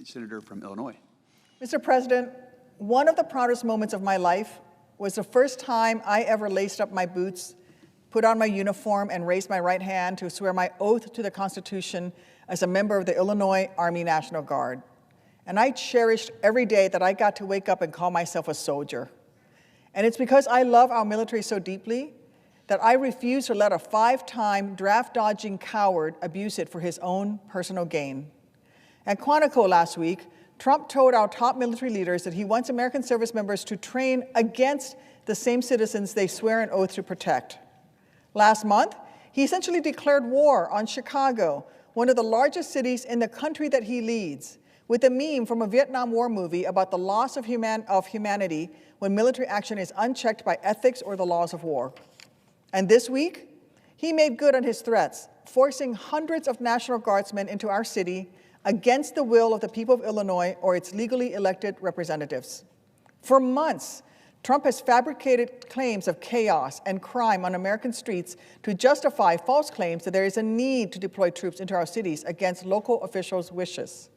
The senator from Illinois. Mr. President, one of the proudest moments of my life was the first time I ever laced up my boots, put on my uniform, and raised my right hand to swear my oath to the Constitution as a member of the Illinois Army National Guard. And I cherished every day that I got to wake up and call myself a soldier. And it's because I love our military so deeply that I refuse to let a 5-time draft-dodging coward abuse it for his own personal gain. At Quantico last week, Trump told our top military leaders that he wants American service members to train against the same citizens they swear an oath to protect. Last month, he essentially declared war on Chicago, one of the largest cities in the country that he leads, with a meme from a Vietnam War movie about the loss of humanity when military action is unchecked by ethics or the laws of war. And this week, he made good on his threats, forcing hundreds of National Guardsmen into our city against the will of the people of Illinois or its legally elected representatives. For months, Trump has fabricated claims of chaos and crime on American streets to justify false claims that there is a need to deploy troops into our cities against local officials' wishes.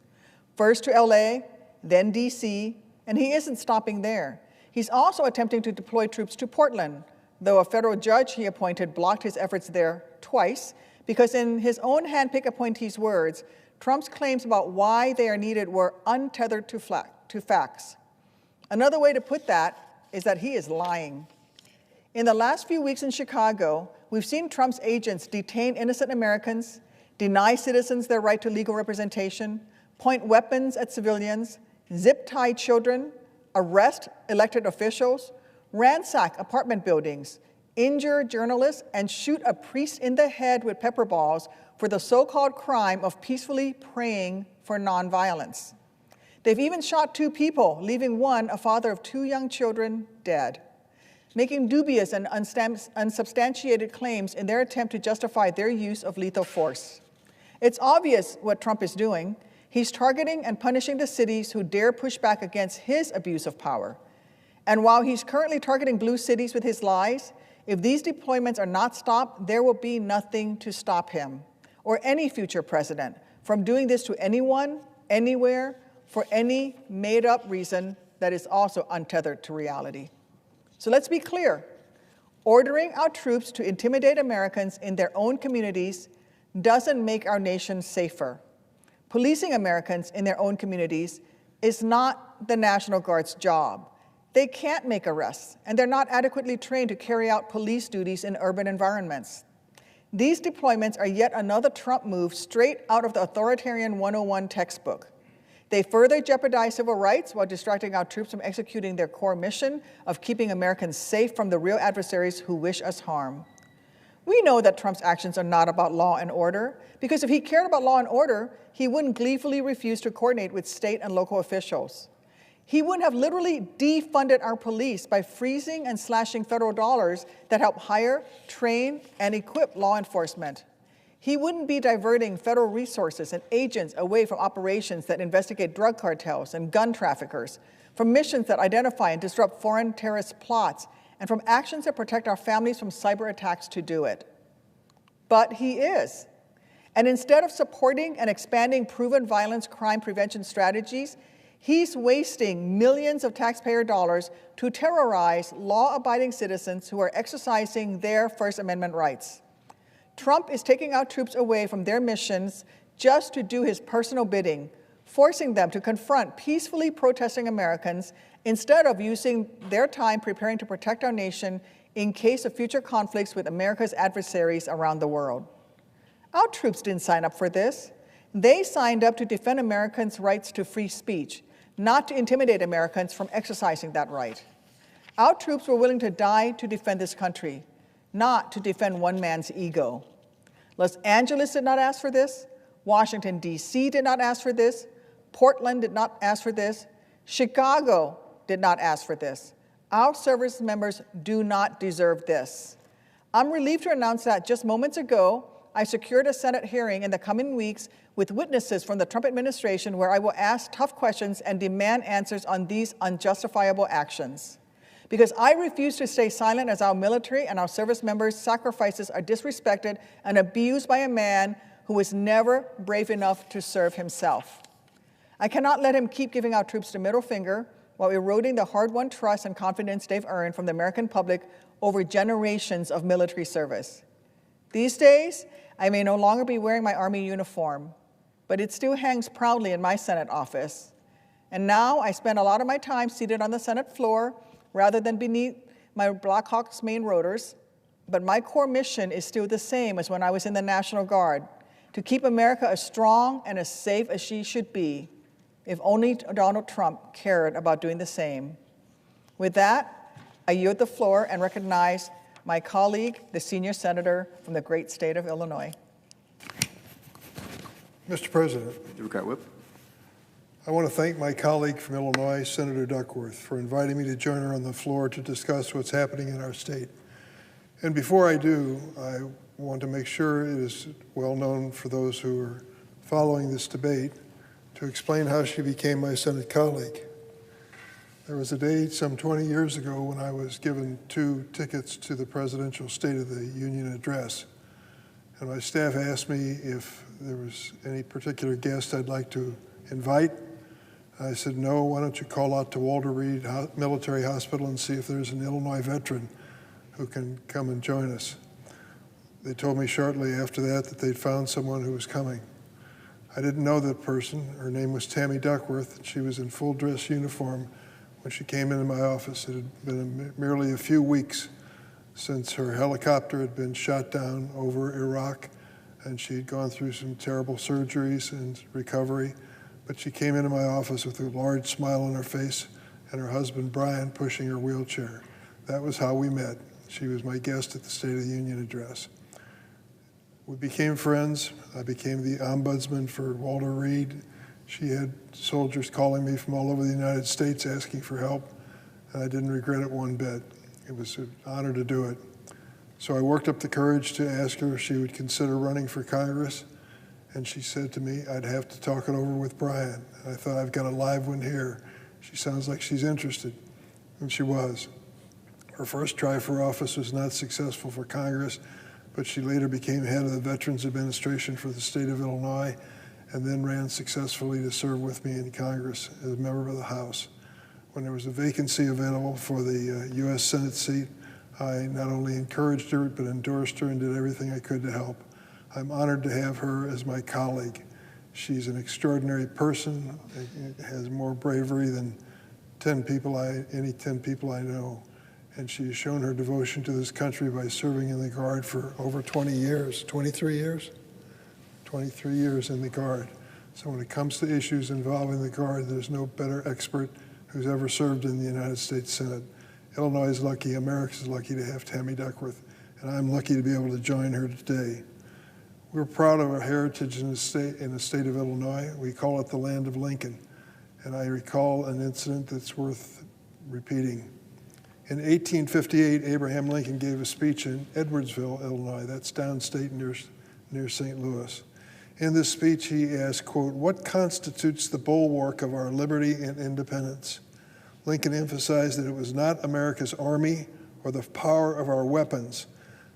First to LA, then DC, and he isn't stopping there. He's also attempting to deploy troops to Portland, though a federal judge he appointed blocked his efforts there twice because in his own handpicked appointees' words, Trump's claims about why they are needed were untethered to facts. Another way to put that is that he is lying. In the last few weeks in Chicago, we've seen Trump's agents detain innocent Americans, deny citizens their right to legal representation, point weapons at civilians, zip-tie children, arrest elected officials, ransack apartment buildings, injure journalists, and shoot a priest in the head with pepper balls for the so-called crime of peacefully praying for nonviolence. They've even shot 2 people, leaving one, a father of 2 young children, dead, making dubious and unsubstantiated claims in their attempt to justify their use of lethal force. It's obvious what Trump is doing. He's targeting and punishing the cities who dare push back against his abuse of power. And while he's currently targeting blue cities with his lies, if these deployments are not stopped, there will be nothing to stop him or any future president from doing this to anyone, anywhere, for any made-up reason that is also untethered to reality. So let's be clear. Ordering our troops to intimidate Americans in their own communities doesn't make our nation safer. Policing Americans in their own communities is not the National Guard's job. They can't make arrests, and they're not adequately trained to carry out police duties in urban environments. These deployments are yet another Trump move straight out of the Authoritarian 101 textbook. They further jeopardize civil rights while distracting our troops from executing their core mission of keeping Americans safe from the real adversaries who wish us harm. We know that Trump's actions are not about law and order, because if he cared about law and order, he wouldn't gleefully refuse to coordinate with state and local officials. He wouldn't have literally defunded our police by freezing and slashing federal dollars that help hire, train, and equip law enforcement. He wouldn't be diverting federal resources and agents away from operations that investigate drug cartels and gun traffickers, from missions that identify and disrupt foreign terrorist plots, and from actions that protect our families from cyber attacks to do it. But he is. And instead of supporting and expanding proven violence crime prevention strategies, he's wasting millions of taxpayer dollars to terrorize law-abiding citizens who are exercising their First Amendment rights. Trump is taking our troops away from their missions just to do his personal bidding, forcing them to confront peacefully protesting Americans instead of using their time preparing to protect our nation in case of future conflicts with America's adversaries around the world. Our troops didn't sign up for this. They signed up to defend Americans' rights to free speech, not to intimidate Americans from exercising that right. Our troops were willing to die to defend this country, not to defend one man's ego. Los Angeles did not ask for this. Washington, D.C. did not ask for this. Portland did not ask for this. Chicago did not ask for this. Our service members do not deserve this. I'm relieved to announce that just moments ago, I secured a Senate hearing in the coming weeks with witnesses from the Trump administration where I will ask tough questions and demand answers on these unjustifiable actions. Because I refuse to stay silent as our military and our service members' sacrifices are disrespected and abused by a man who was never brave enough to serve himself. I cannot let him keep giving our troops the middle finger while eroding the hard-won trust and confidence they've earned from the American public over generations of military service. These days, I may no longer be wearing my Army uniform, but it still hangs proudly in my Senate office. And now I spend a lot of my time seated on the Senate floor rather than beneath my Blackhawks main rotors. But my core mission is still the same as when I was in the National Guard, to keep America as strong and as safe as she should be, if only Donald Trump cared about doing the same. With that, I yield the floor and recognize my colleague, the senior senator from the great state of Illinois. Mr. President, Democrat Whip. I want to thank my colleague from Illinois, Senator Duckworth, for inviting me to join her on the floor to discuss what's happening in our state. And before I do, I want to make sure it is well known for those who are following this debate to explain how she became my Senate colleague. There was a day some 20 years ago when I was given 2 tickets to the presidential State of the Union address. And my staff asked me if there was any particular guest I'd like to invite. I said, no, why don't you call out to Walter Reed Military Hospital and see if there's an Illinois veteran who can come and join us. They told me shortly after that that they'd found someone who was coming. I didn't know that person. Her name was Tammy Duckworth, and she was in full dress uniform when she came into my office. It had been merely a few weeks since her helicopter had been shot down over Iraq, and she'd gone through some terrible surgeries and recovery. But she came into my office with a large smile on her face and her husband, Brian, pushing her wheelchair. That was how we met. She was my guest at the State of the Union address. We became friends. I became the ombudsman for Walter Reed. She had soldiers calling me from all over the United States asking for help, and I didn't regret it one bit. It was an honor to do it. So I worked up the courage to ask her if she would consider running for Congress, and she said to me, I'd have to talk it over with Brian. And I thought, I've got a live one here. She sounds like she's interested, and she was. Her first try for office was not successful for Congress, but she later became head of the Veterans Administration for the state of Illinois, and then ran successfully to serve with me in Congress as a member of the House. When there was a vacancy available for the U.S. Senate seat, I not only encouraged her, but endorsed her and did everything I could to help. I'm honored to have her as my colleague. She's an extraordinary person, has more bravery than any 10 people I know. And she has shown her devotion to this country by serving in the Guard for over 20 years, 23 years? 23 years in the Guard. So when it comes to issues involving the Guard, there's no better expert who's ever served in the United States Senate. Illinois is lucky, America's lucky to have Tammy Duckworth, and I'm lucky to be able to join her today. We're proud of our heritage in the state of Illinois. We call it the land of Lincoln. And I recall an incident that's worth repeating. In 1858, Abraham Lincoln gave a speech in Edwardsville, Illinois. That's downstate near St. Louis. In this speech, he asked, quote, "What constitutes the bulwark of our liberty and independence?" Lincoln emphasized that it was not America's army or the power of our weapons.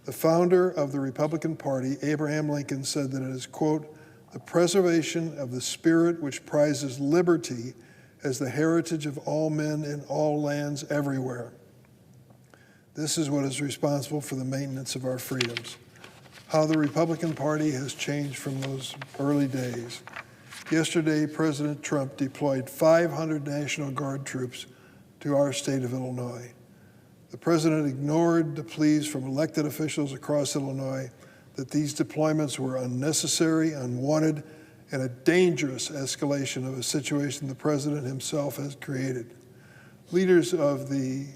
The founder of the Republican Party, Abraham Lincoln, said that it is, quote, "the preservation of the spirit which prizes liberty as the heritage of all men in all lands everywhere." This is what is responsible for the maintenance of our freedoms. How the Republican Party has changed from those early days. Yesterday, President Trump deployed 500 National Guard troops to our state of Illinois. The president ignored the pleas from elected officials across Illinois that these deployments were unnecessary, unwanted, and a dangerous escalation of a situation the president himself has created. Leaders of the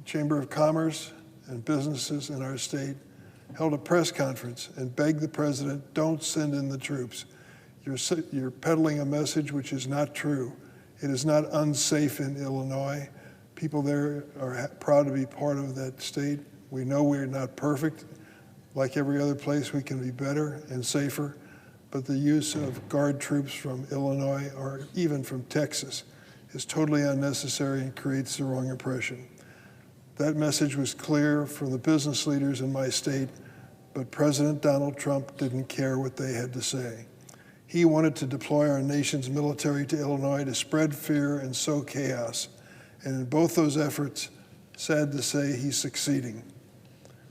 Chamber of Commerce and businesses in our state held a press conference and begged the president, don't send in the troops. You're peddling a message which is not true. It is not unsafe in Illinois. People there are proud to be part of that state. We know we're not perfect. Like every other place, we can be better and safer. But the use of Guard troops from Illinois or even from Texas is totally unnecessary and creates the wrong impression. That message was clear from the business leaders in my state, but President Donald Trump didn't care what they had to say. He wanted to deploy our nation's military to Illinois to spread fear and sow chaos. And in both those efforts, sad to say, he's succeeding.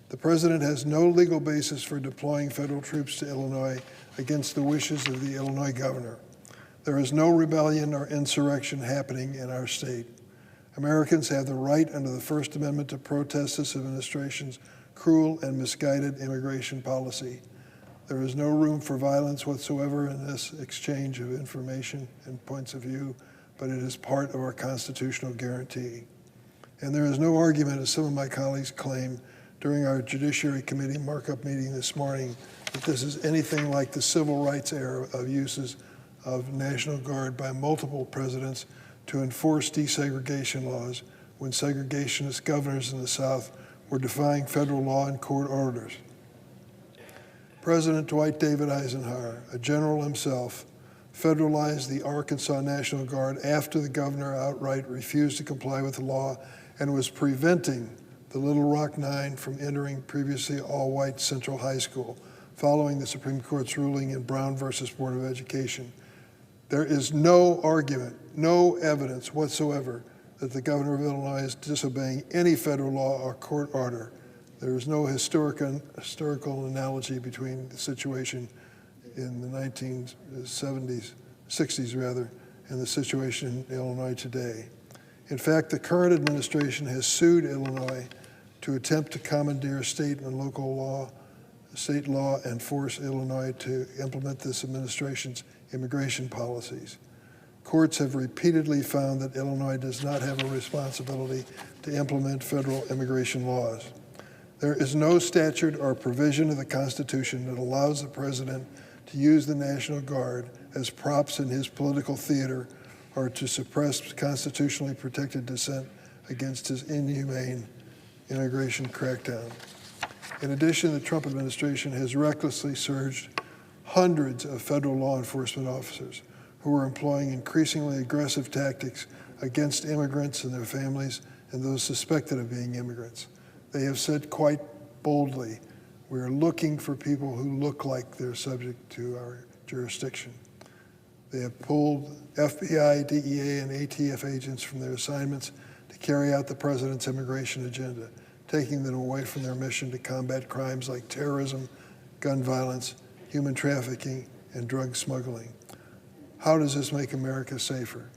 The president has no legal basis for deploying federal troops to Illinois against the wishes of the Illinois governor. There is no rebellion or insurrection happening in our state. Americans have the right under the First Amendment to protest this administration's cruel and misguided immigration policy. There is no room for violence whatsoever in this exchange of information and points of view, but it is part of our constitutional guarantee. And there is no argument, as some of my colleagues claim during our Judiciary Committee markup meeting this morning, that this is anything like the civil rights era of uses of National Guard by multiple presidents to enforce desegregation laws when segregationist governors in the South were defying federal law and court orders. President Dwight David Eisenhower, a general himself, federalized the Arkansas National Guard after the governor outright refused to comply with the law and was preventing the Little Rock Nine from entering previously all-white Central High School, following the Supreme Court's ruling in Brown versus Board of Education. There is no argument, no evidence whatsoever that the governor of Illinois is disobeying any federal law or court order. There is no historical analogy between the situation in the 1970s, 60s rather, and the situation in Illinois today. In fact, the current administration has sued Illinois to attempt to commandeer state and local law, state law, and force Illinois to implement this administration's immigration policies. Courts have repeatedly found that Illinois does not have a responsibility to implement federal immigration laws. There is no statute or provision of the Constitution that allows the president to use the National Guard as props in his political theater or to suppress constitutionally protected dissent against his inhumane immigration crackdown. In addition, the Trump administration has recklessly surged hundreds of federal law enforcement officers who are employing increasingly aggressive tactics against immigrants and their families and those suspected of being immigrants. They have said quite boldly, we are looking for people who look like they're subject to our jurisdiction. They have pulled FBI, DEA, and ATF agents from their assignments to carry out the president's immigration agenda, taking them away from their mission to combat crimes like terrorism, gun violence, human trafficking, and drug smuggling. How does this make America safer?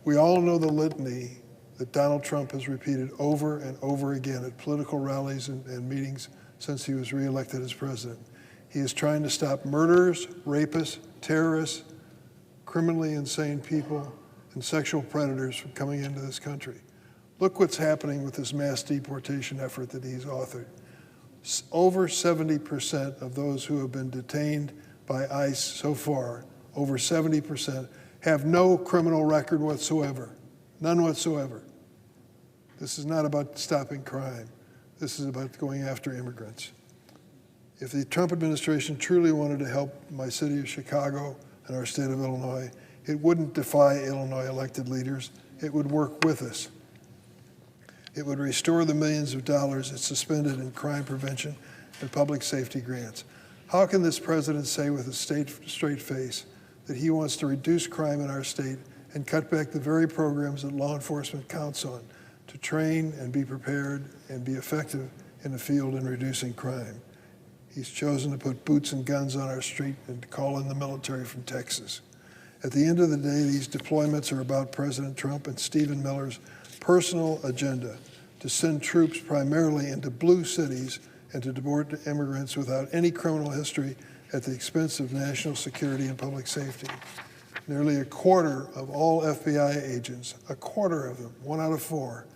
We all know the litany that Donald Trump has repeated over and over again at political rallies and meetings since he was reelected as president. He is trying to stop murderers, rapists, terrorists, criminally insane people, and sexual predators from coming into this country. Look what's happening with this mass deportation effort that he's authored. Over 70% of those who have been detained by ICE so far, over 70%, have no criminal record whatsoever, none whatsoever. This is not about stopping crime. This is about going after immigrants. If the Trump administration truly wanted to help my city of Chicago and our state of Illinois, it wouldn't defy Illinois elected leaders. It would work with us. It would restore the millions of dollars it suspended in crime prevention and public safety grants. How can this president say with a straight face that he wants to reduce crime in our state and cut back the very programs that law enforcement counts on to train and be prepared and be effective in the field in reducing crime? He's chosen to put boots and guns on our street and to call in the military from Texas. At the end of the day, these deployments are about President Trump and Stephen Miller's personal agenda to send troops primarily into blue cities and to deport immigrants without any criminal history at the expense of national security and public safety. Nearly a quarter of all FBI agents, a quarter of them, 1 out of 4,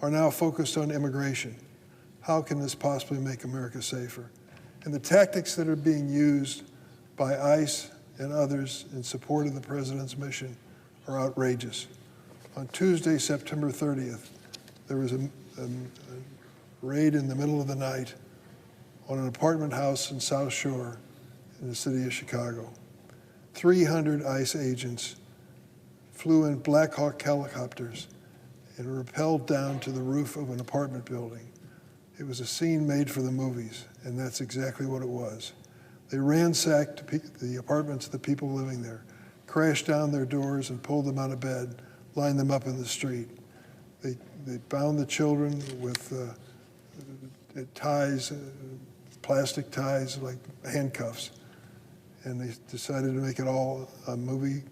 are now focused on immigration. How can this possibly make America safer? And the tactics that are being used by ICE and others in support of the president's mission are outrageous. On Tuesday, September 30th, there was a raid in the middle of the night on an apartment house in South Shore in the city of Chicago. 300 ICE agents flew in Black Hawk helicopters and rappelled down to the roof of an apartment building. It was a scene made for the movies, and that's exactly what it was. They ransacked the apartments of the people living there, crashed down their doors and pulled them out of bed, lined them up in the street. They bound the children with ties, plastic ties like handcuffs, and they decided to make it all a movie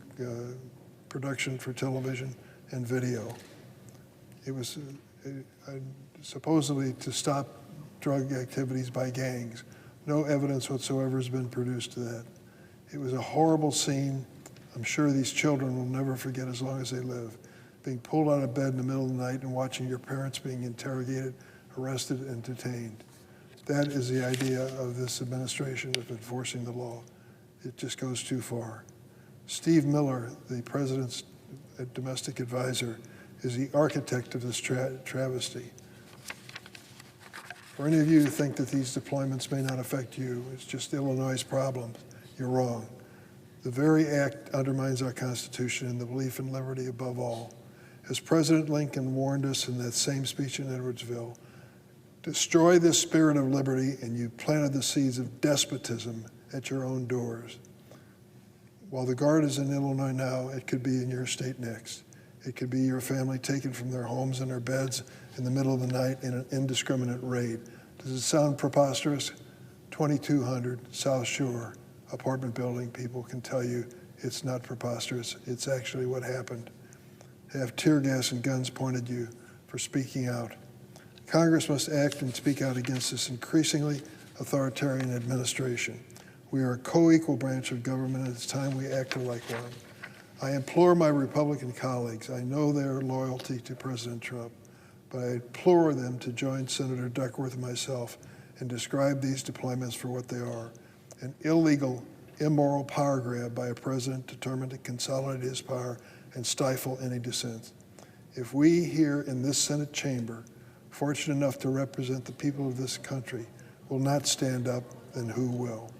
production for television and video. It was supposedly to stop drug activities by gangs. No evidence whatsoever has been produced to that. It was a horrible scene. I'm sure these children will never forget as long as they live. Being pulled out of bed in the middle of the night and watching your parents being interrogated, arrested, and detained. That is the idea of this administration of enforcing the law. It just goes too far. Steve Miller, the president's domestic advisor, is the architect of this travesty. For any of you who think that these deployments may not affect you, it's just Illinois' problem, you're wrong. The very act undermines our Constitution and the belief in liberty above all. As President Lincoln warned us in that same speech in Edwardsville, destroy this spirit of liberty and you planted the seeds of despotism at your own doors. While the Guard is in Illinois now, it could be in your state next. It could be your family taken from their homes and their beds in the middle of the night in an indiscriminate raid. Does it sound preposterous? 2200 South Shore apartment building people can tell you it's not preposterous. It's actually what happened. Have tear gas and guns pointed at you for speaking out. Congress must act and speak out against this increasingly authoritarian administration. We are a co-equal branch of government, and it's time we acted like one. I implore my Republican colleagues, I know their loyalty to President Trump, but I implore them to join Senator Duckworth and myself and describe these deployments for what they are: an illegal, immoral power grab by a president determined to consolidate his power and stifle any dissent. If we here in this Senate chamber, fortunate enough to represent the people of this country, will not stand up, then who will?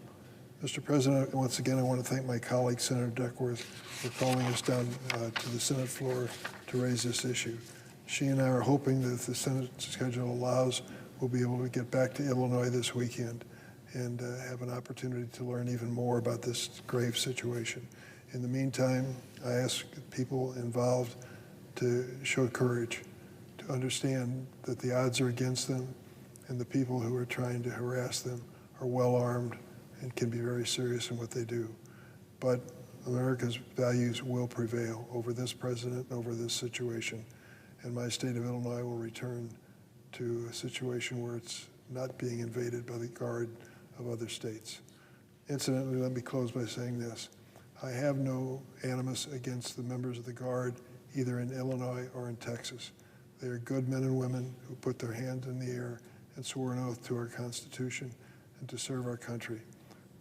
Mr. President, once again, I want to thank my colleague, Senator Duckworth, for calling us down to the Senate floor to raise this issue. She and I are hoping that if the Senate schedule allows, we'll be able to get back to Illinois this weekend and have an opportunity to learn even more about this grave situation. In the meantime, I ask people involved to show courage, to understand that the odds are against them, and the people who are trying to harass them are well armed and can be very serious in what they do. But America's values will prevail over this president and over this situation, and my state of Illinois will return to a situation where it's not being invaded by the Guard of other states. Incidentally, let me close by saying this. I have no animus against the members of the Guard, either in Illinois or in Texas. They are good men and women who put their hands in the air and swore an oath to our Constitution and to serve our country.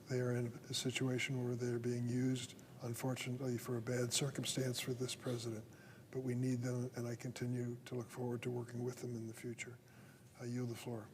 They are in a situation where they're being used, unfortunately, for a bad circumstance for this president. But we need them, and I continue to look forward to working with them in the future. I yield the floor.